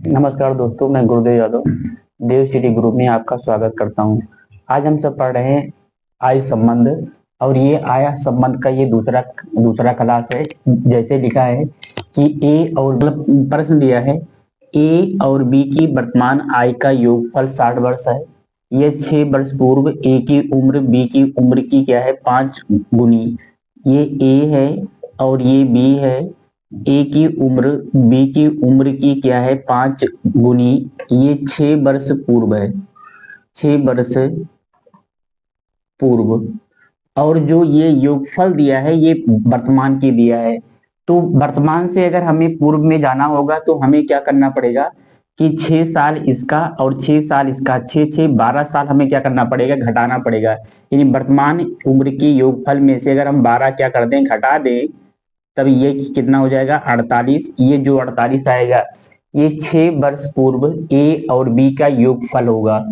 नमस्कार दोस्तों, मैं गुरुदेव यादव देव सिटी ग्रुप में आपका स्वागत करता हूं। आज हम सब पढ़ रहे हैं आय संबंध। और ये आय संबंध का ये दूसरा दूसरा क्लास है। जैसे लिखा है कि ए और मतलब प्रश्न दिया है, ए और बी की वर्तमान आय का योगफल 60 वर्ष है। ये 6 वर्ष पूर्व ए की उम्र बी की उम्र की क्या है, 5 गुनी। ये ए है और ये बी है। ए की उम्र बी की उम्र की क्या है, 5 गुनी। ये 6 वर्ष पूर्व है, 6 वर्ष पूर्व। और जो ये योगफल दिया है ये वर्तमान की दिया है। तो वर्तमान से अगर हमें पूर्व में जाना होगा तो हमें क्या करना पड़ेगा कि 6 साल इसका और 6 साल इसका, 6 6 12 साल हमें क्या करना पड़ेगा, घटाना पड़ेगा। यानी वर्तमान उम्र की योगफल में से अगर हम 12 क्या कर दें, घटा दें, तब ये कितना हो जाएगा, 48। ये जो 48 आएगा ये 6 वर्ष पूर्व ए और बी का योगफल होगा।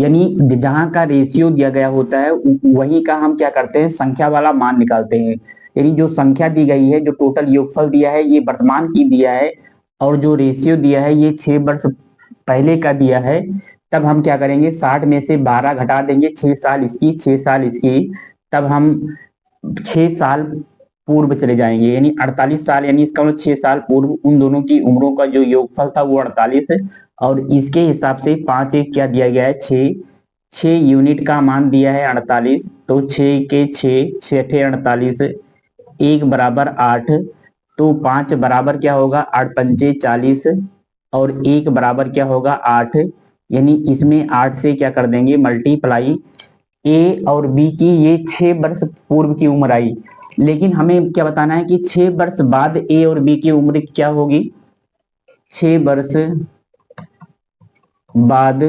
यानी जहां का रेशियो दिया गया होता है वही का हम क्या करते हैं, संख्या वाला मान निकालते हैं। यानी जो संख्या दी गई है, जो टोटल योगफल दिया है ये वर्तमान की दिया है, और जो रेशियो दिया है ये 6 वर्ष पहले का दिया है। तब हम क्या करेंगे, 60 में से 12 घटा देंगे, 6 साल इसकी 6 साल इसकी। तब हम 6 साल पूर्व चले जाएंगे, यानी 48 साल, यानी इसका मतलब 6 साल पूर्व उन दोनों की उम्रों का जो योगफल था वो 48 है। और इसके हिसाब से 5 एक क्या दिया गया है, 6। 6 यूनिट का मान दिया है 48, तो 6 के 6 6 48, एक बराबर 8। तो 5 बराबर क्या होगा, 8 पंचे 40, और एक बराबर क्या होगा, 8। यानी इसमें 8 से क्या कर देंगे, मल्टीप्लाई। ए और बी की ये 6 वर्ष पूर्व की उम्र आई। लेकिन हमें क्या बताना है कि 6 वर्ष बाद ए और बी की उम्र क्या होगी, 6 वर्ष बाद।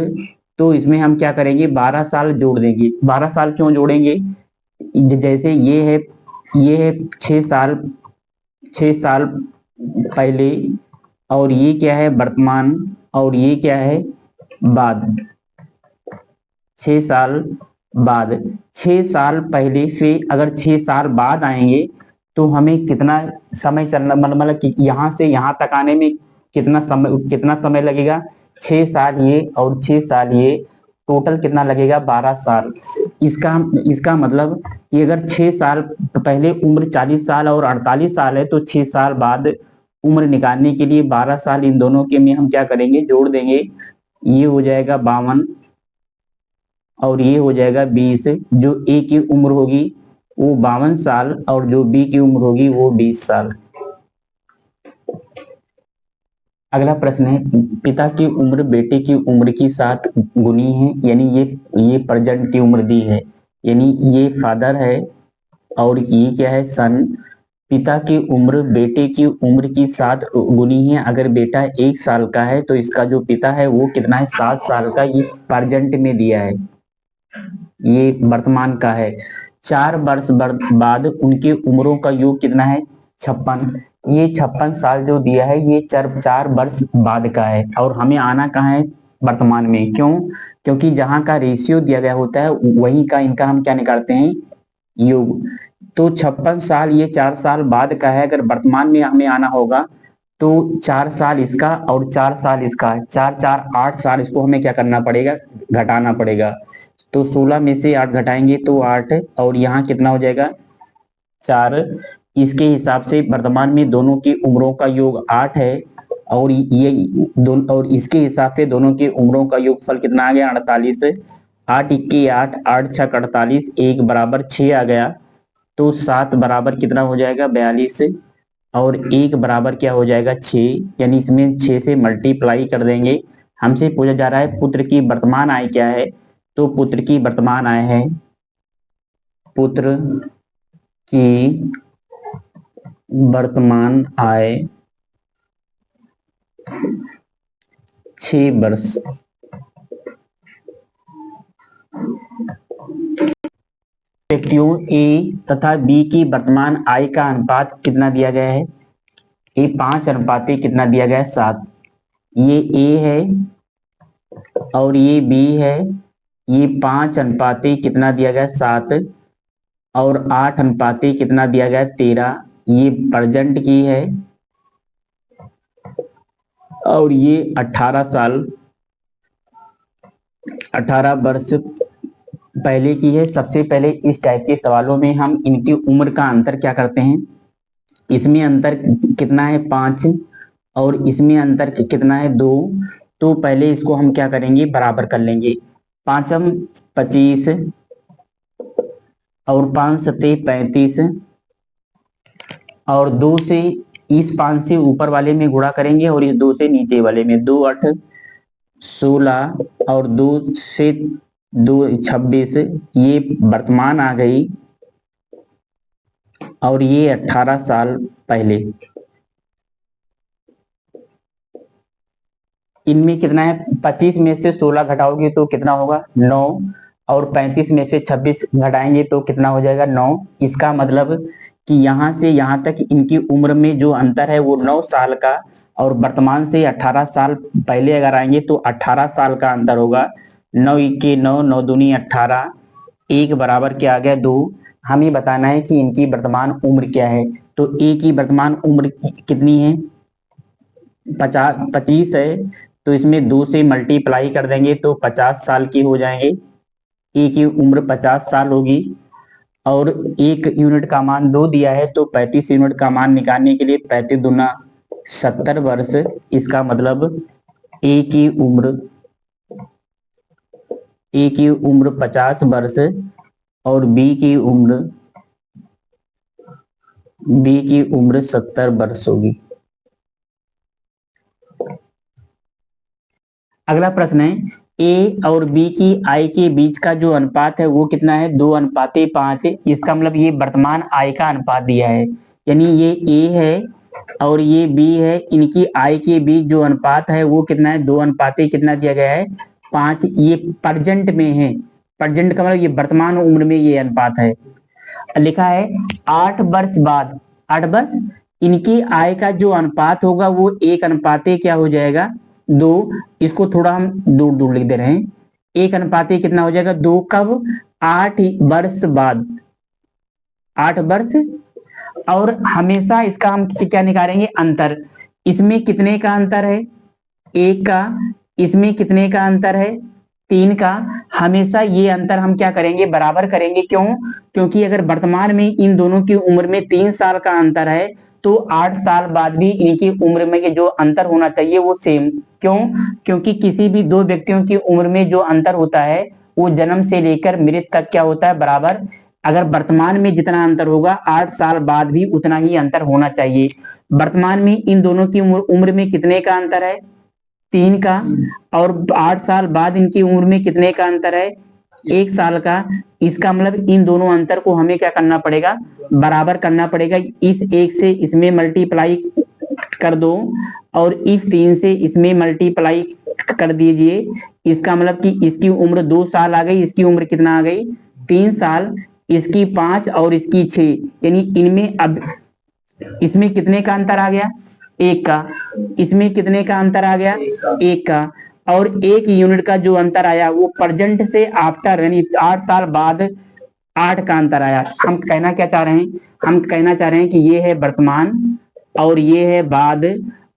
तो इसमें हम क्या करेंगे, 12 साल जोड़ देंगे। 12 साल क्यों जोड़ेंगे, जैसे ये है 6 साल, 6 साल पहले, और ये क्या है वर्तमान, और ये क्या है बाद, 6 साल बाद। 6 साल पहले से अगर 6 साल बाद आएंगे तो हमें कितना समय चलना, मतलब कि यहाँ से यहाँ तक आने में कितना समय लगेगा, 6 साल ये और 6 साल ये, टोटल कितना लगेगा, 12 साल। इसका मतलब कि अगर 6 साल पहले उम्र 40 साल और 48 साल है, तो 6 साल बाद उम्र निकालने के लिए 12 साल इन दोनों के में हम क्या करेंगे, जोड़ देंगे। ये हो जाएगा 52, और ये हो जाएगा 20। जो ए की उम्र होगी वो 52 साल, और जो बी की उम्र होगी वो 20 साल। अगला प्रश्न है, पिता की उम्र बेटे की उम्र की 7 गुनी है। यानी ये प्रेजेंट की उम्र दी है, यानी ये फादर है और ये क्या है, सन। पिता की उम्र बेटे की उम्र की 7 गुनी है। अगर बेटा 1 साल का है तो इसका जो पिता है वो कितना है, 7 साल का। ये प्रेजेंट में दिया है, ये वर्तमान का है। 4 वर्ष बाद उनकी उम्रों का योग कितना है, 56। ये 56 साल जो दिया है ये 4 वर्ष बाद का है, और हमें आना कहाँ है, वर्तमान में। क्यों, क्योंकि जहां का रेशियो दिया गया होता है वही का इनका हम क्या निकालते हैं, योग। तो 56 साल ये 4 साल बाद का है। अगर वर्तमान में हमें आना होगा तो 4 साल इसका और 4 साल इसका, 4 4 8 साल, इसको हमें क्या करना पड़ेगा, घटाना पड़ेगा। तो 16 में से 8 घटाएंगे तो 8, और यहाँ कितना हो जाएगा, 4। इसके हिसाब से वर्तमान में दोनों की उम्रों का योग 8 है, और ये दोनों, और इसके हिसाब से दोनों की उम्रों का योगफल कितना आ गया, 48। 8 इक्की 8, 8 छक 48, एक बराबर 6 आ गया। तो 7 बराबर कितना हो जाएगा, 42, और एक बराबर क्या हो जाएगा, 6। यानी इसमें 6 से मल्टीप्लाई कर देंगे। हमसे पूछा जा रहा है पुत्र की वर्तमान आय क्या है, तो पुत्र की वर्तमान आय है, पुत्र की वर्तमान आय 6 वर्ष। व्यक्तियों ए तथा बी की वर्तमान आय का अनुपात कितना दिया गया है, ये 5 अनुपाते कितना दिया गया है, 7। ये ए है और ये बी है। ये 5 अनुपाते कितना दिया गया है, 7, और 8 अनुपाते कितना दिया गया है, 13। ये प्रेजेंट की है, और ये 18 साल 18 वर्ष पहले की है। सबसे पहले इस टाइप के सवालों में हम इनकी उम्र का अंतर क्या करते हैं, इसमें अंतर कितना है 5 और इसमें अंतर कितना है 2। तो पहले इसको हम क्या करेंगे, बराबर कर लेंगे। 5 25 और 5 सत्ते 35 और 2 से, इस 5 से ऊपर वाले में गुणा करेंगे और इस 2 से नीचे वाले में। 2 8 16 और 2 से 2 26, ये वर्तमान आ गई और ये 18 साल पहले। इनमें कितना है, 25 में से 16 घटाओगे तो कितना होगा 9 और 35 में से 26 घटाएंगे तो कितना हो जाएगा 9। इसका मतलब कि यहाँ से यहाँ तक इनकी उम्र में जो अंतर है वो 9 साल का, और वर्तमान से 18 साल पहले अगर आएंगे तो 18 साल का अंतर होगा। 9 इक्के 9, 9 दूनी 18, एक बराबर क्या आ गया 2। हमें बताना है कि इनकी वर्तमान उम्र क्या है। तो ए की वर्तमान उम्र कितनी है, 25 है, तो इसमें 2 से मल्टीप्लाई कर देंगे तो 50 साल की हो जाएंगे। ए की उम्र 50 साल होगी और 1 यूनिट का मान 2 दिया है, तो 35 यूनिट का मान निकालने के लिए 35 दूना 70 वर्ष। इसका मतलब ए की उम्र 50 वर्ष और बी की उम्र 70 वर्ष होगी। अगला प्रश्न है, ए और बी की आय के बीच का जो अनुपात है वो कितना है, 2:5। इसका मतलब ये वर्तमान आय का अनुपात दिया है, यानी ये ए है और ये बी है, इनकी आय के बीच जो अनुपात है वो कितना है, 2:, कितना दिया गया है 5। ये प्रेजेंट में है, प्रेजेंट का मतलब ये वर्तमान उम्र में ये अनुपात है। लिखा है 8 वर्ष बाद, 8 वर्ष इनकी आय का जो अनुपात होगा वो 1:, क्या हो जाएगा 2। इसको थोड़ा हम दूर दूर लिख दे रहे हैं। 1:, कितना हो जाएगा 2, कब 8 वर्ष बाद, 8 वर्ष। और हमेशा इसका हम क्या निकालेंगे, अंतर। इसमें कितने का अंतर है, 1 का, इसमें कितने का अंतर है 3 का। हमेशा ये अंतर हम क्या करेंगे, बराबर करेंगे। क्यों, क्योंकि अगर वर्तमान में इन दोनों की उम्र में 3 साल का अंतर है तो 8 साल बाद भी इनकी उम्र में जो अंतर होना चाहिए वो सेम। क्यों, क्योंकि किसी भी 2 व्यक्तियों की उम्र में जो अंतर होता है वो जन्म से लेकर मृत्यु तक क्या होता है, बराबर। अगर वर्तमान में जितना अंतर होगा 8 साल बाद भी उतना ही अंतर होना चाहिए। वर्तमान में इन दोनों की उम्र में कितने का अंतर है, 3 का, और 8 साल बाद इनकी उम्र में कितने का अंतर है, 1 साल का। इसका मतलब इन दोनों अंतर को हमें क्या करना पड़ेगा, बराबर करना पड़ेगा। इस 1 से इसमें मल्टीप्लाई कर दो और इस 3 से इसमें मल्टीप्लाई कर दीजिए। इसका मतलब कि इसकी उम्र 2 साल आ गई, इसकी उम्र कितना आ गई 3 साल, इसकी 5 और इसकी 6, यानी इनमें अब इसमें कितने का अंतर आ गया, 1 का। इसमें कितने का अंतर आ गया, 1 का। और 1 यूनिट का जो अंतर आया वो प्रेजेंट से आफ्टर, यानी 8 साल बाद 8 का अंतर आया। हम कहना क्या चाह रहे हैं, हम कहना चाह रहे हैं कि ये है वर्तमान और ये है बाद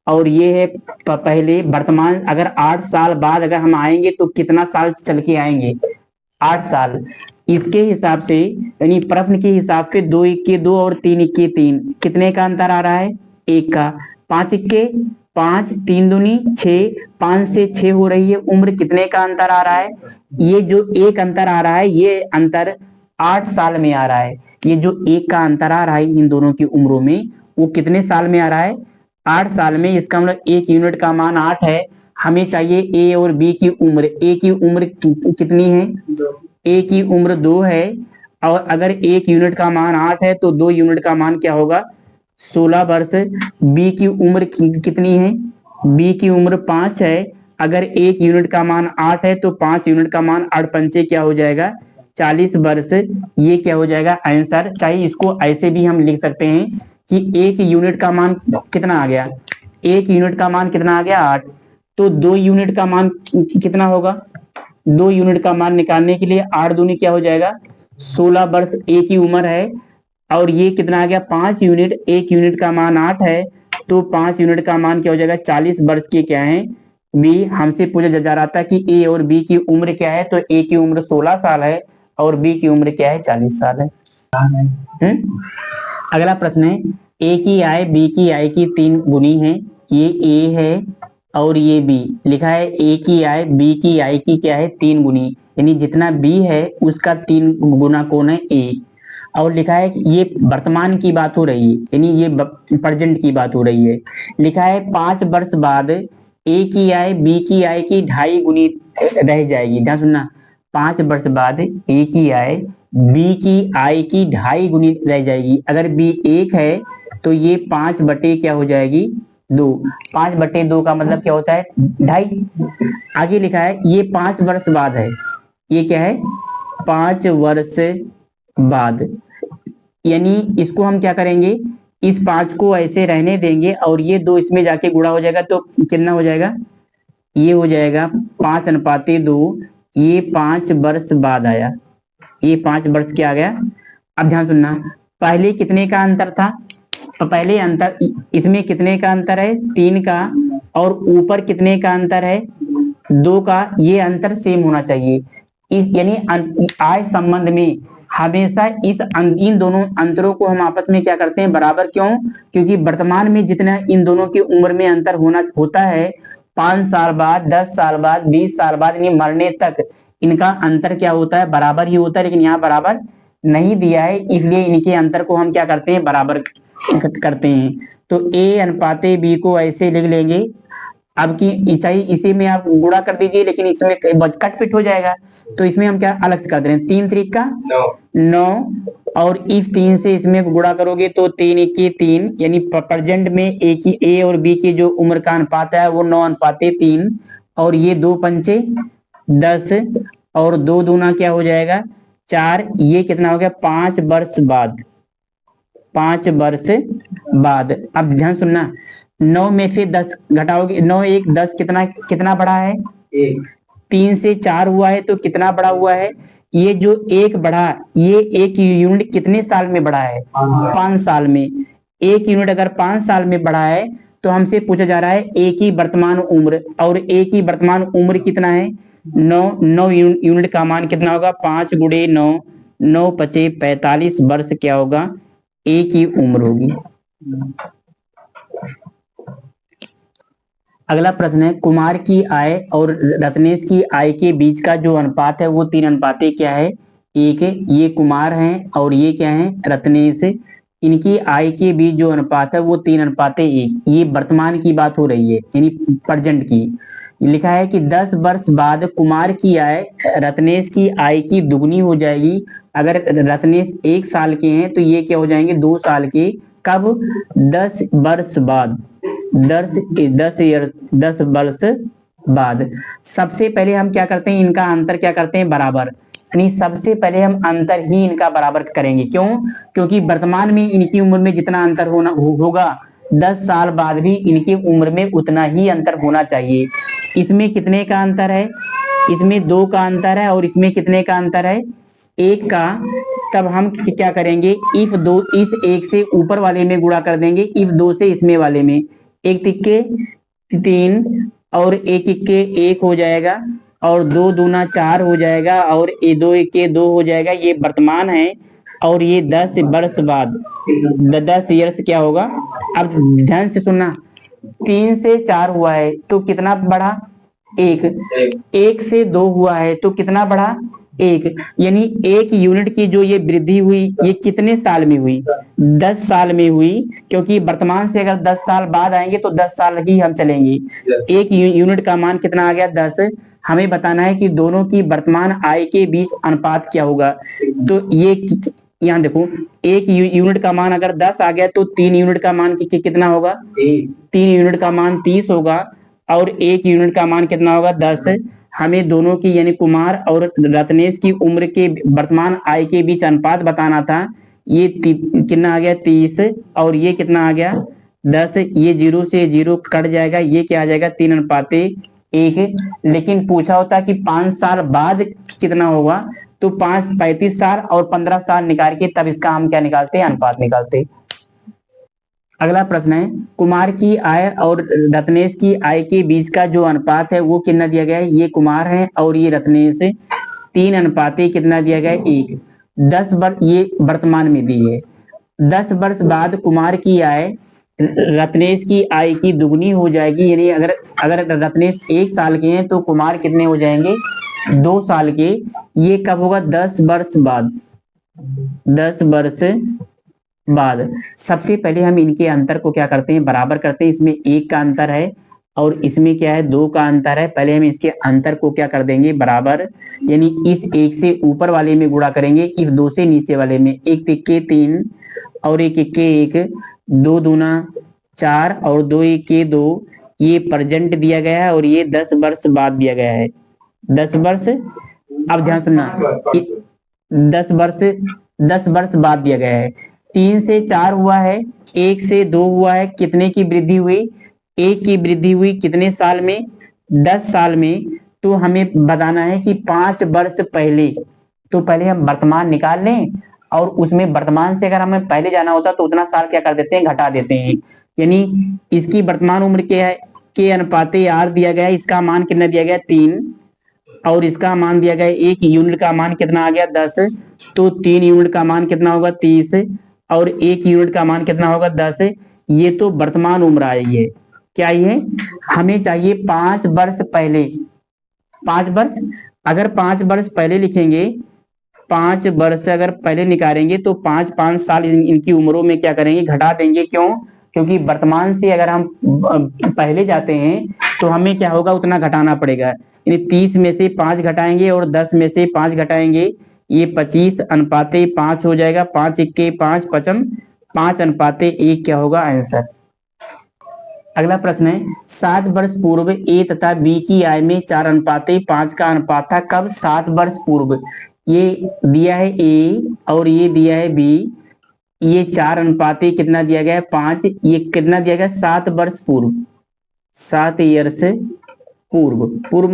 और ये है पहले। वर्तमान अगर 8 साल बाद अगर हम आएंगे तो कितना साल चल के आएंगे, 8 साल। इसके हिसाब से, यानी प्रश्न के हिसाब से 2 इक्के 2 और 3 इक्के 3, कितने का अंतर आ रहा है, 1 का। 5 इक्के 5, 3 दूनी 6, 5 से 6 हो रही है उम्र, कितने का अंतर आ रहा है, ये जो एक अंतर आ रहा है ये अंतर 8 साल में आ रहा है। ये जो 1 का अंतर आ रहा है इन दोनों की उम्रों में वो कितने साल में आ रहा है, 8 साल में। इसका मतलब 1 यूनिट का मान 8 है। हमें चाहिए ए और बी की उम्र। ए की उम्र कितनी है, ए की उम्र 2 है, और अगर 1 यूनिट का मान 8 है तो 2 यूनिट का मान क्या होगा 16 वर्ष। बी की उम्र कितनी है, बी की उम्र 5 है। अगर 1 यूनिट का मान 8 है तो 5 यूनिट का मान 8 पंचे क्या हो जाएगा 40 वर्ष। ये क्या हो जाएगा आंसर। चाहे इसको ऐसे भी हम लिख सकते हैं कि 1 यूनिट का मान कितना आ गया, 1 यूनिट का मान कितना आ गया 8, तो 2 यूनिट का मान कितना होगा, 2 यूनिट का मान निकालने के लिए 8 दूनी क्या हो जाएगा 16 वर्ष ए की उम्र है। और ये कितना आ गया 5 यूनिट, 1 यूनिट का मान 8 है तो 5 यूनिट का मान क्या हो जाएगा, 40 वर्ष के क्या है बी। हमसे पूछा जा रहा था कि ए और बी की उम्र क्या है, तो ए की उम्र 16 साल है और बी की उम्र क्या है, 40 साल है। अगला प्रश्न है, ए की आय बी की आय की 3 गुनी है। ये ए है और ये बी। लिखा है ए की आय बी की आय की क्या है, 3 गुनी, यानी जितना बी है उसका 3 गुना कौन है, ए। और लिखा है कि ये वर्तमान की बात हो रही है, यानी ये प्रेजेंट की बात हो रही है। लिखा है 5 वर्ष बाद ए की आय बी की आय की 2.5 गुनी रह जाएगी। ध्यान सुनना, 5 वर्ष बाद ए की आय बी की आय की 2.5 गुनी रह जाएगी। अगर बी 1 है तो ये 5 बटे क्या हो जाएगी, 2। 5 बटे 2 का मतलब क्या होता है, 2.5। आगे लिखा है ये 5 वर्ष बाद है, ये क्या है, 5 वर्ष बाद, यानी इसको हम क्या करेंगे, इस 5 को ऐसे रहने देंगे और ये 2 इसमें जाके गुणा हो जाएगा, तो कितना हो जाएगा, ये हो जाएगा 5:2। ये 5 वर्ष बाद आया, ये 5 वर्ष क्या आ गया। अब ध्यान सुनना, पहले कितने का अंतर था, तो पहले अंतर इसमें कितने का अंतर है, 3 का, और ऊपर कितने का अंतर है, 2 का। ये अंतर सेम होना चाहिए। इस यानी आय संबंध में हमेशा इन दोनों अंतरों को हम आपस में क्या करते हैं, बराबर। क्यों, क्योंकि वर्तमान में जितना इन दोनों की उम्र में अंतर होता है, 5 साल बाद, 10 साल बाद, 20 साल बाद, यानी मरने तक इनका अंतर क्या होता है, बराबर ही होता है। लेकिन यहाँ बराबर नहीं दिया है, इसलिए इनके अंतर को हम क्या करते हैं, बराबर करते हैं। तो ए अनुपाते बी को ऐसे लिख लेंगे। अब की ऊंचाई इसी में आप गुणा कर दीजिए, लेकिन इसमें कट पिट हो जाएगा, तो इसमें हम क्या अलग से कर दे रहे हैं, 3 3 का 9, और इस 3 से इसमें गुणा करोगे तो 3 1 3, यानी प्रेजेंट में ए और बी की जो उम्र का अनुपात है वो 9:3, और ये 2 पंचे 10, और 2 दूना क्या हो जाएगा, 4। ये कितना हो गया, 5 वर्ष बाद, 5 वर्ष बाद। अब ध्यान सुनना, 9 में से 10 घटाओगे, 9 1 10, कितना कितना बढ़ा है, 1। 3 से 4 हुआ है तो कितना बढ़ा हुआ है, ये जो 1 बढ़ा, ये 1 यूनिट कितने साल में बढ़ा है, 5 साल में। 1 यूनिट अगर 5 साल में बढ़ा है तो हमसे पूछा जा रहा है ए की वर्तमान उम्र, और ए की वर्तमान उम्र कितना है, 9 यूनिट का मान कितना होगा, 5 गुणे 9, 9 पचे 45 वर्ष क्या होगा, ए की उम्र होगी। अगला प्रश्न है, कुमार की आय और रत्नेश की आय के बीच का जो अनुपात है वो 3 क्या है, 1 है। ये कुमार हैं और ये क्या है, रत्नेश। इनकी आय के बीच जो अनुपात है वो 3:1। ये वर्तमान की बात हो रही है, यानी प्रेजेंट की। लिखा है कि 10 वर्ष बाद कुमार की आय रत्नेश की आय की दुगनी हो जाएगी। अगर रत्नेश 1 साल के हैं तो ये क्या हो जाएंगे, 2 साल के। कब, 10 वर्ष बाद, 10 वर्ष बाद। सबसे पहले हम क्या करते हैं, इनका अंतर क्या करते हैं, बराबर। यानी सबसे पहले हम अंतर ही इनका बराबर करेंगे। क्यों, क्योंकि वर्तमान में इनकी उम्र में जितना अंतर होगा, 10 साल बाद भी इनकी उम्र में उतना ही अंतर होना चाहिए। इसमें कितने का अंतर है, इसमें 2 का अंतर है, और इसमें कितने का अंतर है, 1 का। तब हम क्या करेंगे, इफ 2, इस 1 से ऊपर वाले में गुणा कर देंगे, इफ 2 से इसमें वाले में। 1 तिक्के 3, और 1 इक्के 1 हो जाएगा, और 2 दूना 4 हो जाएगा, और 2 इक्के 2 हो जाएगा। ये वर्तमान है, और ये 10 वर्ष बाद, 10 ईयर्स क्या होगा। अब ध्यान से सुनना, 3 से 4 हुआ है तो कितना बढ़ा, 1। 1 से 2 हुआ है तो कितना बढ़ा, 1। यानी 1 यूनिट की जो ये वृद्धि हुई, ये कितने साल में हुई, 10 साल में हुई। क्योंकि वर्तमान से अगर 10 साल बाद आएंगे तो 10 साल ही हम चलेंगे। 1 यूनिट का मान कितना आ गया, 10। हमें बताना है कि दोनों की वर्तमान आय के बीच अनुपात क्या होगा। तो ये यहाँ देखो, 1 यूनिट का मान अगर 10 आ गया तो 3 यूनिट का मान कितना होगा, 3 यूनिट का मान 30 होगा, और 1 यूनिट का मान कितना होगा, 10। हमें दोनों की यानी कुमार और रत्नेश की उम्र के वर्तमान आय के बीच अनुपात बताना था। ये कितना आ गया, 30, और ये कितना आ गया, 10। ये 0 से 0 कट जाएगा, ये क्या आ जाएगा, 3:1। लेकिन पूछा होता कि 5 साल बाद कितना होगा, तो 35 साल और 15 साल निकाल के तब इसका हम क्या निकालते हैं, अनुपात निकालते। अगला प्रश्न है, कुमार की आय और रत्नेश की आय के बीच का जो अनुपात है वो कितना दिया गया है। ये कुमार है और ये रत्नेश, 3 अनुपात कितना दिया गया है, 1। 10 वर्ष ये वर्तमान में दी है। 10 वर्ष बाद कुमार की आय रत्नेश की आय की दुगनी हो जाएगी। यानी अगर अगर रत्नेश 1 साल के हैं तो कुमार कितने हो जाएंगे, 2 साल के। ये कब होगा, 10 वर्ष बाद। 10 वर्ष बाद सबसे पहले हम इनके अंतर को क्या करते हैं, बराबर करते हैं। इसमें 1 का अंतर है और इसमें क्या है, 2 का अंतर है। पहले हम इसके अंतर को क्या कर देंगे, बराबर। यानी इस 1 से ऊपर वाले में गुणा करेंगे, इस 2 से नीचे वाले में। 1 तिक्के 3 और 1 इक्के 1, 2 दूना 4 और 2 इक्के 2। ये प्रेजेंट दिया गया है और ये 10 वर्ष बाद दिया गया है। 10 वर्ष, अब ध्यान सुनना, 10 वर्ष 10 वर्ष बाद दिया गया है। 3 से 4 हुआ है, 1 से 2 हुआ है, कितने की वृद्धि हुई, 1 की वृद्धि हुई। कितने साल में, 10 साल में। तो हमें बताना है कि 5 वर्ष पहले। तो पहले हम वर्तमान निकाल लें और उसमें वर्तमान से अगर हमें पहले जाना होता तो उतना साल क्या कर देते हैं, घटा देते हैं। यानी इसकी वर्तमान उम्र क्या है, के अनुपाते आर दिया गया है। इसका मान कितना दिया गया, 3। और इसका मान दिया गया 1 यूनिट का मान कितना आ गया, 10। तो 3 यूनिट का मान कितना होगा, 30। और 1 यूनिट का मान कितना होगा, 10। ये तो वर्तमान उम्र आई है। क्या ये, हमें चाहिए 5 वर्ष पहले। 5 वर्ष, अगर 5 वर्ष पहले लिखेंगे, 5 वर्ष अगर पहले निकालेंगे तो 5 साल इनकी उम्रों में क्या करेंगे, घटा देंगे। क्यों, क्योंकि वर्तमान से अगर हम पहले जाते हैं तो हमें क्या होगा, उतना घटाना पड़ेगा। यानी 30 में से 5 घटाएंगे और 10 में से 5 घटाएंगे, ये 25 अनुपाते 5 हो जाएगा। 5 इक्के 5 पचम, 5 अनुपाते 1 क्या होगा आंसर। अगला प्रश्न है, 7 वर्ष पूर्व ए तथा बी की आय में 4 अनुपाते 5 का अनुपात था। कब, 7 वर्ष पूर्व। ये दिया है ए और ये दिया है बी। ये 4 अनुपाते कितना दिया गया है, 5। ये कितना दिया गया, 7 वर्ष पूर्व। 7 ईयर्स पूर्व, पूर्व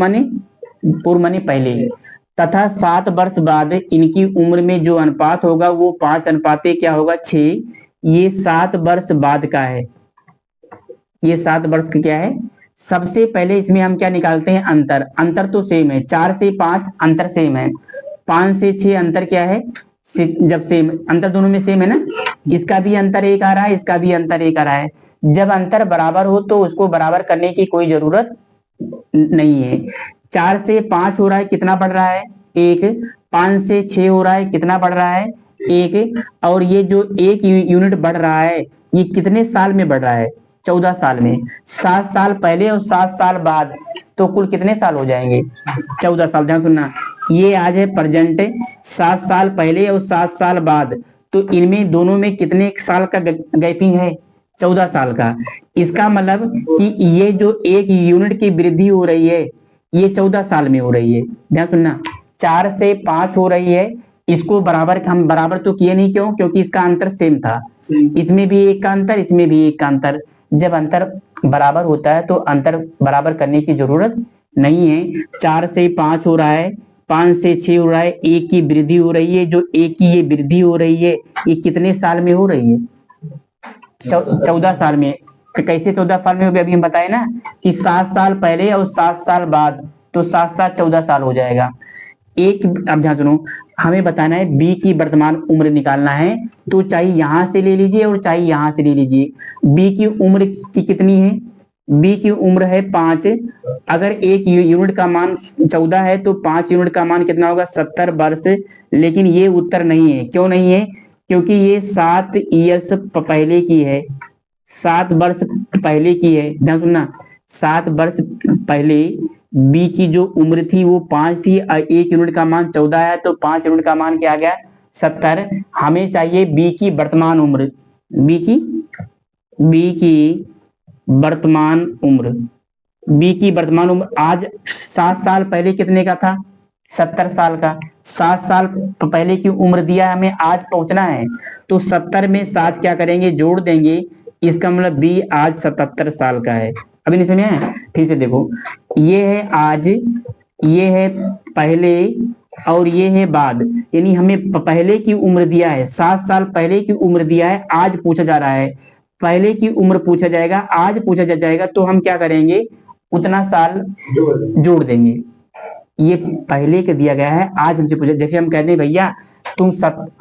माने पहले। तथा 7 वर्ष बाद इनकी उम्र में जो अनुपात होगा वो 5 अनुपाते क्या होगा, 6। ये 7 वर्ष बाद का है। ये 7 वर्ष का क्या है। सबसे पहले इसमें हम क्या निकालते हैं, अंतर। अंतर तो सेम है, 4 से 5 अंतर सेम है। 5 से 6 अंतर क्या है, जब सेम अंतर दोनों में सेम है ना, इसका भी अंतर 1 आ रहा है, इसका भी अंतर 1 आ रहा है। जब अंतर बराबर हो तो उसको बराबर करने की कोई जरूरत नहीं है। 4 से 5 हो रहा है, कितना बढ़ रहा है, 1। 5 से 6 हो रहा है, कितना बढ़ रहा है, 1। और ये जो 1 यूनिट बढ़ रहा है ये कितने साल में बढ़ रहा है, 14 साल में। 7 साल पहले और 7 साल बाद, तो कुल कितने साल हो जाएंगे, 14 साल। ध्यान सुनना, ये आज है प्रेजेंट, 7 साल पहले और 7 साल बाद। तो इनमें दोनों में कितने साल का गैपिंग है, 14 साल का। इसका मतलब कि ये जो 1 यूनिट की वृद्धि हो रही है ये 14 साल में हो रही है। ध्यान सुनना, 4 से 5 हो रही है, इसको बराबर हम बराबर तो किए नहीं, क्यों, क्योंकि इसका अंतर सेम था। इसमें भी 1 का अंतर, इसमें भी 1 का अंतर। जब अंतर बराबर होता है तो अंतर बराबर करने की जरूरत नहीं है। 4 से 5 हो रहा है, 5 से 6 हो रहा है, 1 की वृद्धि हो रही है। जो 1 की ये वृद्धि हो रही है ये कितने साल में हो रही है, 14 साल में। कैसे 14 साल में हो गया, अभी हम बताए ना कि 7 साल पहले और 7 साल बाद, तो 7 7 14 साल हो जाएगा। अब ध्यान सुनो, हमें बताना है बी की वर्तमान उम्र निकालना है। तो चाहे यहां से ले लीजिए और चाहे यहां से ले लीजिए। बी की उम्र की कितनी है, बी की उम्र है 5। अगर 1 यूनिट का मान 14 है तो 5 यूनिट का मान कितना होगा, 70 वर्ष। लेकिन ये उत्तर नहीं है, क्यों नहीं है, क्योंकि ये 7 ईयर्स पहले की है, 7 वर्ष पहले की है। ध्यान सुनना, 7 वर्ष पहले बी की जो उम्र थी वो 5 थी, 1 यूनिट का मान 14 है, तो 5 यूनिट का मान क्या आ गया, 70। हमें चाहिए बी की वर्तमान उम्र। बी की वर्तमान उम्र, बी की वर्तमान उम्र आज 7 साल पहले कितने का था, 70 साल का। 7 साल पहले की उम्र दिया, हमें आज पहुंचना है, तो 70 में 7 क्या करेंगे, जोड़ देंगे। इसका मतलब बी आज 77 साल का है। अभी नहीं समझ आया, ठीक से देखो, ये है आज, ये है पहले और ये है बाद। यानी हमें पहले की उम्र दिया है, 7 साल पहले की उम्र दिया है, आज पूछा जा रहा है। पहले की उम्र पूछा जाएगा, आज पूछा जाएगा, तो हम क्या करेंगे, उतना साल जोड़ देंगे। ये पहले का दिया गया है, आज हमसे पूछा, जैसे हम कहते हैं भैया तुम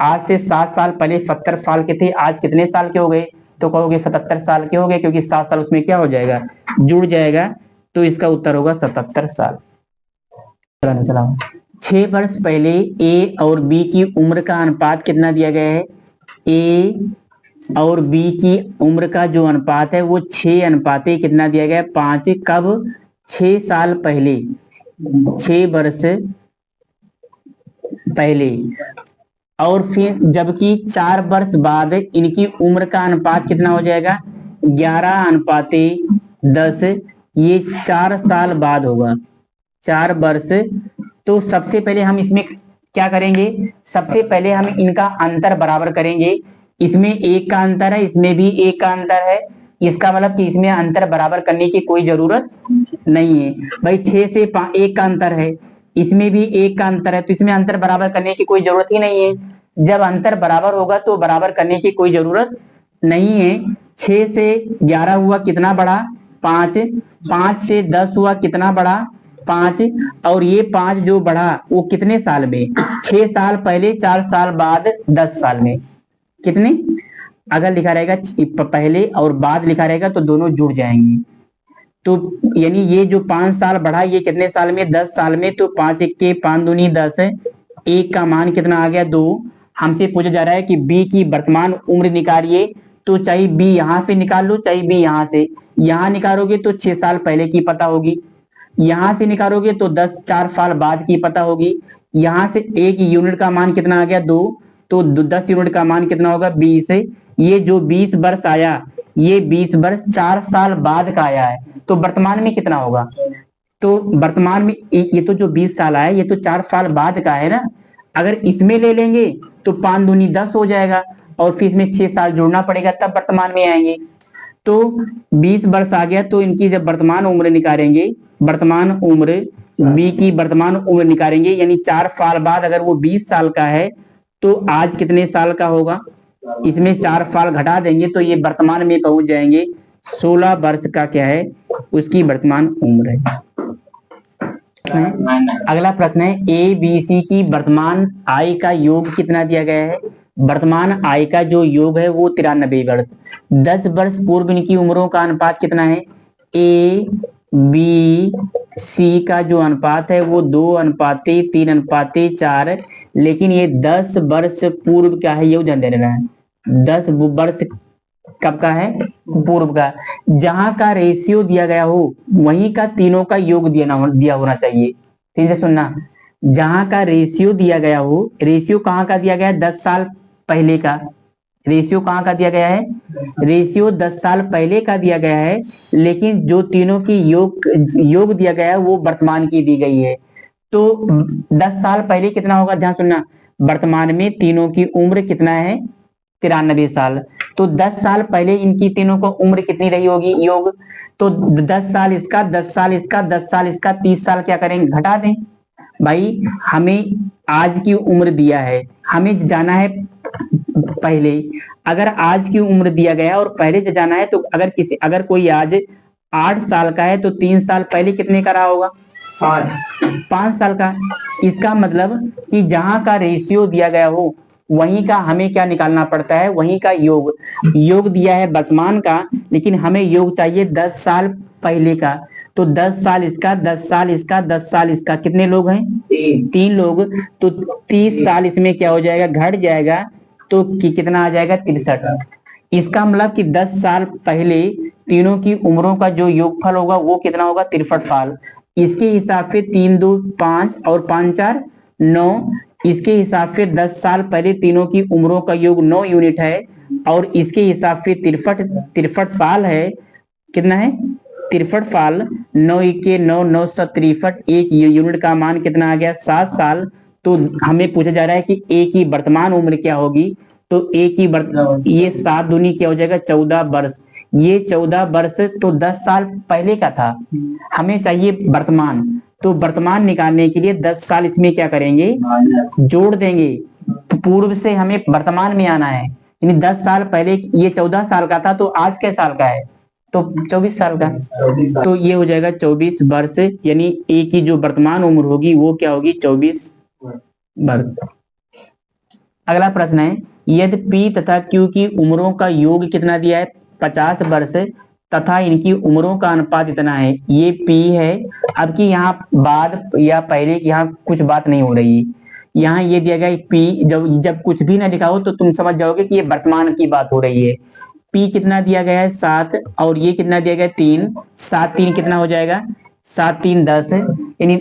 आज से 7 साल पहले 70 साल के थे, आज कितने साल के हो गए, तो कहोगे 77 साल के हो गए, क्योंकि 7 साल उसमें क्या हो जाएगा, जुड़ जाएगा, तो इसका उत्तर होगा 77 साल। चलाओ। 6 वर्ष पहले ए और बी की उम्र का अनुपात कितना दिया गया है, ए और बी की उम्र का जो अनुपात है वो 6 कितना दिया गया है, 5। कब, 6 साल पहले, 6 वर्ष पहले, और फिर जबकि 4 वर्ष बाद इनकी उम्र का अनुपात कितना हो जाएगा, 11:10। ये 4 साल बाद होगा, 4 वर्ष। तो सबसे पहले हम इसमें क्या करेंगे, सबसे पहले हम इनका अंतर बराबर करेंगे। इसमें 1 का अंतर है, इसमें भी 1 का अंतर है, इसका मतलब कि इसमें अंतर बराबर करने की कोई जरूरत नहीं है भाई। 6 से 1 का अंतर है, इसमें भी 1 का अंतर है, तो इसमें अंतर बराबर करने की कोई जरूरत ही नहीं है। जब अंतर बराबर होगा तो बराबर करने की कोई जरूरत नहीं है। 6 से 11 हुआ कितना बढ़ा, 5। 5 से 10 हुआ कितना बढ़ा, 5। और ये 5 जो बढ़ा वो कितने साल में, 6 साल पहले, 4 साल बाद, 10 साल में। कितने, अगर लिखा रहेगा पहले और बाद लिखा रहेगा तो दोनों जुड़ जाएंगे। तो यानी ये जो 5 साल बढ़ा ये कितने साल में, 10 साल में। तो 5 1 5 दूनी 10, 1 का मान कितना आ गया, 2। हमसे पूछा जा रहा है कि बी की वर्तमान उम्र निकालिए, तो चाहे बी यहां से निकाल लो, चाहे बी यहां से। यहां निकालोगे तो 6 साल पहले की पता होगी, यहां से निकालोगे तो 4 साल बाद की पता होगी। यहां से 1 यूनिट का मान कितना आ गया, 2, तो 10 यूनिट का मान कितना होगा, 20। ये जो 20 वर्ष आया, ये 20 वर्ष 4 साल बाद का आया है, तो वर्तमान में कितना होगा, तो वर्तमान में ये तो जो 20 साल आया ये तो 4 साल बाद का है ना। अगर इसमें ले लेंगे तो 5 दूनी 10 हो जाएगा, और फिर इसमें 6 साल जोड़ना पड़ेगा तब वर्तमान में आएंगे। तो 20 वर्ष आ गया, तो इनकी जब वर्तमान उम्र निकालेंगे, वर्तमान उम्र, बी की वर्तमान उम्र निकालेंगे, यानी 4 साल बाद अगर वो 20 साल का है तो आज कितने साल का होगा, इसमें 4 साल घटा देंगे तो ये वर्तमान में पहुंच जाएंगे 16 वर्ष का क्या है, उसकी वर्तमान उम्र है। अगला प्रश्न है, ए बी सी की वर्तमान आय का योग कितना दिया गया है। वर्तमान आय का जो योग है वो 93 वर्ष। 10 वर्ष पूर्व इनकी उम्रों का अनुपात कितना है, ए बी सी का जो अनुपात है वो 2:3:4। लेकिन ये 10 वर्ष पूर्व क्या है, ये ध्यान देना है, 10 वर्ष कब का है, पूर्व का। जहां का रेशियो दिया गया हो वहीं का तीनों का योग दिया होना चाहिए। ठीक है, सुनना, जहां का रेशियो दिया गया हो, रेशियो कहाँ का दिया गया है, 10 साल पहले का। रेशियो कहाँ का दिया गया है, रेशियो 10 साल पहले का दिया गया है, लेकिन जो तीनों की योग दिया गया है वो वर्तमान की दी गई है। तो 10 साल पहले कितना होगा, ध्यान सुनना, वर्तमान में तीनों की उम्र कितना है, 93 साल। तो 10 साल पहले इनकी तीनों को उम्र कितनी रही होगी, योग, तो 10 साल इसका, 10 साल इसका, 10 साल इसका, 30 साल क्या करेंगे, घटा दें। भाई हमें आज की उम्र दिया है, हमें जाना है पहले। अगर आज की उम्र दिया गया और पहले से जाना है तो अगर कोई आज 8 साल का है तो 3 साल पहले कितने का रहा होगा, 5 साल का। इसका मतलब कि जहां का रेशियो दिया गया हो वहीं का हमें क्या निकालना पड़ता है, वहीं का योग दिया है वर्तमान का, लेकिन हमें योग चाहिए 10 साल पहले का। तो 10 साल इसका, 10 साल इसका, 10 साल इसका, कितने लोग हैं, 3 लोग। तो 30 साल इसमें क्या हो जाएगा, घट जाएगा, तो कितना आ जाएगा, 63। इसका मतलब कि 10 साल पहले तीनों की उम्रों का जो योगफल होगा वो कितना होगा, 63 साल। इसके हिसाब से 3 2 5 और 5 4 9। इसके हिसाब से 10 साल पहले तीनों की उम्रों का योग 9 यूनिट है, और इसके हिसाब से 63 साल है, कितना है, 63 साल। 9 1 9 9 63, एक यूनिट का मान कितना आ गया, 7 साल। तो हमें पूछा जा रहा है कि ए की वर्तमान उम्र क्या होगी, तो ए की ये 7 दूनी क्या हो जाएगा, 14 वर्ष। ये 14 वर्ष तो 10 साल पहले का था, हमें चाहिए वर्तमान। तो वर्तमान निकालने के लिए 10 साल इसमें क्या करेंगे, जोड़ देंगे। पूर्व से हमें वर्तमान में आना है, यानी 10 साल पहले ये 14 साल का था, तो आज के साल का है, तो 24 साल का, तो ये हो जाएगा 24 वर्ष, यानी ए की जो वर्तमान उम्र होगी वो क्या होगी, 24 वर्ष। अगला प्रश्न है, यदि पी तथा क्यू की उम्रों का योग कितना दिया है, 50 वर्ष, तथा इनकी उम्रों का अनुपात इतना है, ये पी है। अब की यहाँ बाद या पहले की यहाँ कुछ बात नहीं हो रही है, यहाँ ये दिया गया पी, जब जब कुछ भी ना लिखा हो तो तुम समझ जाओगे कि ये वर्तमान की बात हो रही है। पी कितना दिया गया है, 7, और ये कितना दिया गया है, 3, 7 3 कितना हो जाएगा, 7 3 10, यानी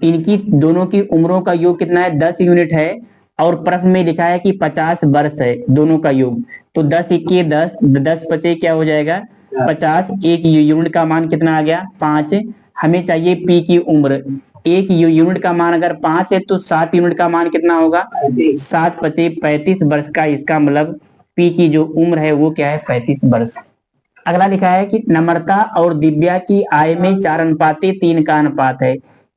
इनकी दोनों की उम्रों का योग कितना है, 10 यूनिट है, और प्रश्न में लिखा है कि 50 वर्ष है दोनों का योग, तो 10 इक्के 10, 10 पचे क्या हो जाएगा, 50, एक यूनिट का मान कितना आ गया, 5। हमें चाहिए पी की उम्र, एक यूनिट का मान अगर 5 है तो 7 यूनिट का मान कितना होगा, 7 पचे 35 वर्ष का, इसका मतलब पी की जो उम्र है वो क्या है, 35 वर्ष। अगला लिखा है कि नम्रता और दिव्या की आय में 4:3 का अनुपात है,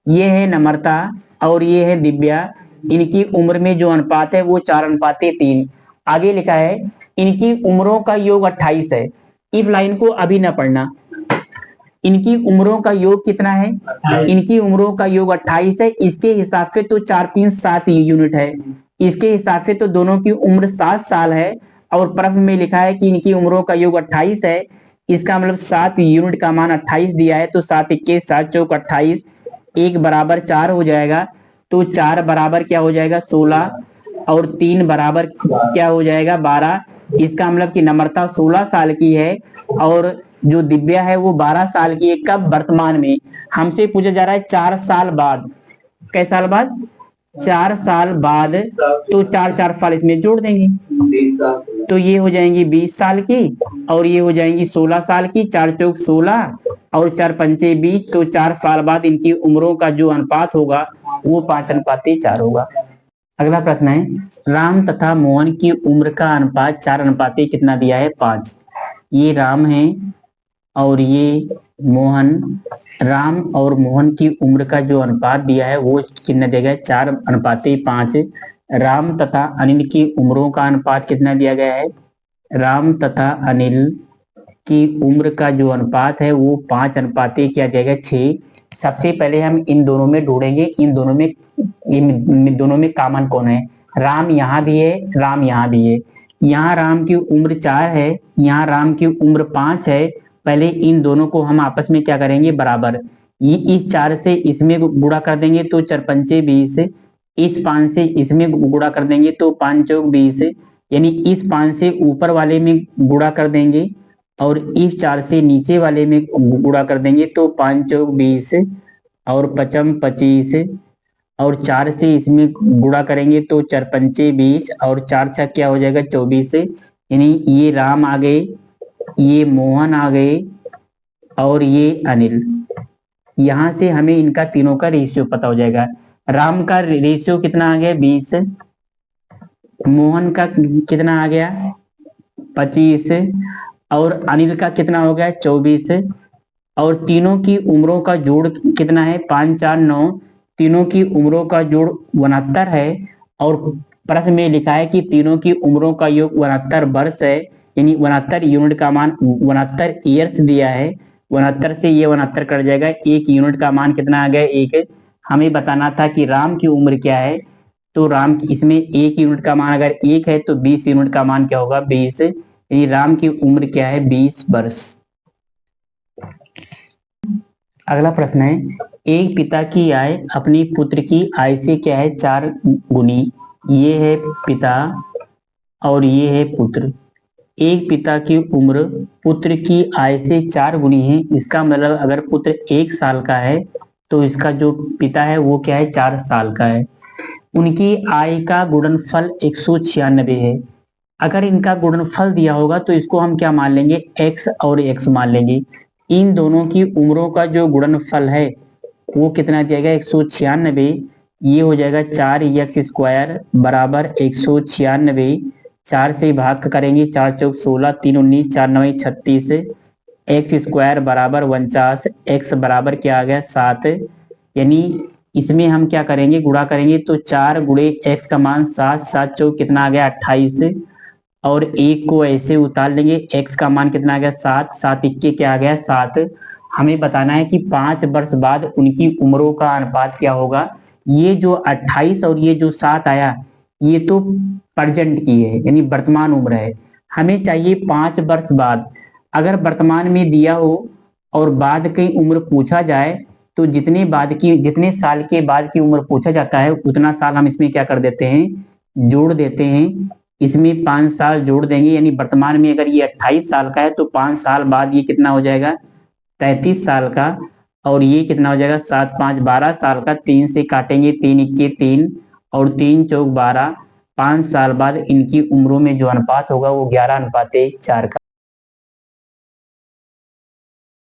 ये है नम्रता और ये है दिव्या, इनकी उम्र में जो अनुपात है वो 4:3। आगे लिखा है इनकी उम्रों का योग 28 है, इस लाइन को अभी ना पढ़ना, इनकी उम्रों का योग कितना है, इनकी उम्रों का योग 28 है, इसके हिसाब से तो 4 3 7 यूनिट है, इसके हिसाब से तो दोनों की उम्र 7 साल है, और प्रश्न में लिखा है कि इनकी उम्रों का योग 28 है, इसका मतलब 7 यूनिट का मान 28 दिया है, तो 7 इक्के 7 चौक 28, 1 बराबर 4 हो जाएगा, तो 4 बराबर क्या हो जाएगा, 16, और 3 बराबर क्या हो जाएगा, 12। इसका मतलब कि नम्रता 16 साल की है, और जो दिव्या है वो 12 साल की है, कब, वर्तमान में। हमसे पूछा जा रहा है 4 साल बाद, कै साल बाद, 4 साल बाद, तो 4 साल इसमें जोड़ देंगे, तो ये हो जाएंगी 20 साल की, और ये हो जाएंगी 16 साल की, 4 चौक 16, और 4 पंचे 20, तो 4 साल बाद इनकी उम्रों का जो अनुपात होगा वो 5:4 होगा। अगला प्रश्न है, राम तथा मोहन की उम्र का अनुपात 4:3 कितना दिया है, 5। ये राम है और ये मोहन, राम और मोहन की उम्र का जो अनुपात दिया है वो कितना दिया गया है, 4:5। राम तथा अनिल की उम्रों का अनुपात कितना दिया गया है, राम तथा अनिल की उम्र का जो अनुपात है वो 5:6 क्या दिया गया, 6। सबसे पहले हम इन दोनों में ढूंढेंगे, इन दोनों में कॉमन कौन है, राम यहाँ भी है, राम यहाँ भी है, यहाँ राम की उम्र 4 है, यहाँ राम की उम्र 5 है, पहले इन दोनों को हम आपस में क्या करेंगे, बराबर, ये इस 4 से इसमें गुणा कर देंगे तो 4 पंचे 20, इस 5 से इसमें गुणा कर देंगे तो 5 चौक 20, यानी इस 5 से ऊपर वाले में गुणा कर देंगे और इस 4 से नीचे वाले में गुणा कर देंगे तो 5 चौक 20, और 5 25, और 4 से इसमें गुणा करेंगे तो 4 पंचे 20, और 4 छक क्या हो जाएगा, 24, यानी ये राम आ गए, ये मोहन आ गए, और ये अनिल। यहां से हमें इनका तीनों का रेशियो पता हो जाएगा, राम का रेशियो कितना आ गया, 20, मोहन का कितना आ गया, 25, और अनिल का कितना हो गया, 24, और तीनों की उम्रों का जोड़ कितना है, 5 4 9, तीनों की उम्रों का जोड़ 69 है, और प्रश्न में लिखा है कि तीनों की उम्रों का योग 69 वर्ष है, यानी 69 यूनिट का मान 69 ईयर्स दिया है, 69 से ये 69 कट जाएगा, एक यूनिट का मान कितना आ गया, 1। हमें बताना था कि राम की उम्र क्या है, तो राम की इसमें एक यूनिट का मान अगर 1 है तो 20 यूनिट का मान क्या होगा, 20, यानी राम की उम्र क्या है, 20 वर्ष। अगला प्रश्न है, एक पिता की आय अपनी पुत्र की आय से क्या है, 4 गुनी, ये है पिता और ये है पुत्र। एक पिता की उम्र पुत्र की आय से 4 गुनी है, इसका मतलब अगर पुत्र 1 साल का है तो इसका जो पिता है वो क्या है, 4 साल का है। उनकी आय का गुणनफल 196 है, अगर इनका गुणनफल दिया होगा तो इसको हम क्या मान लेंगे, x और x मान लेंगे। इन दोनों की उम्रों का जो गुणनफल है वो कितना दिया गया, 196, ये हो जाएगा 4x² बराबर 196, 4 से भाग करेंगे, 4 चौक 16, 3 19, 4 9 36, x² बराबर 49, x बराबर क्या आ गया, 7, यानी इसमें हम क्या करेंगे, गुणा करेंगे तो 4 गुणे x का मान 7, 7 चौक कितना आ गया, 28, और एक को ऐसे उतार लेंगे। x का मान कितना आ गया 7, 7 इक्के क्या आ गया 7। हमें बताना है कि 5 वर्ष बाद उनकी उम्रों का अनुपात क्या होगा। ये जो 28 और ये जो 7 आया, ये तो प्रेजेंट की है यानी वर्तमान उम्र है। हमें चाहिए 5 वर्ष बाद। अगर वर्तमान में दिया हो और बाद की उम्र पूछा जाए, तो जितने साल के बाद की उम्र पूछा जाता है उतना साल हम इसमें क्या कर देते हैं, जोड़ देते हैं। इसमें 5 साल जोड़ देंगे, यानी वर्तमान में अगर ये 28 साल का है तो 5 साल बाद ये कितना हो जाएगा 33 साल का। और ये कितना हो जाएगा 7 5 12 साल का। 3 से काटेंगे, 3 इक्के 3 और 3 चौक 12। 5 साल बाद इनकी उम्रों में जो अनुपात होगा वो 11:4 का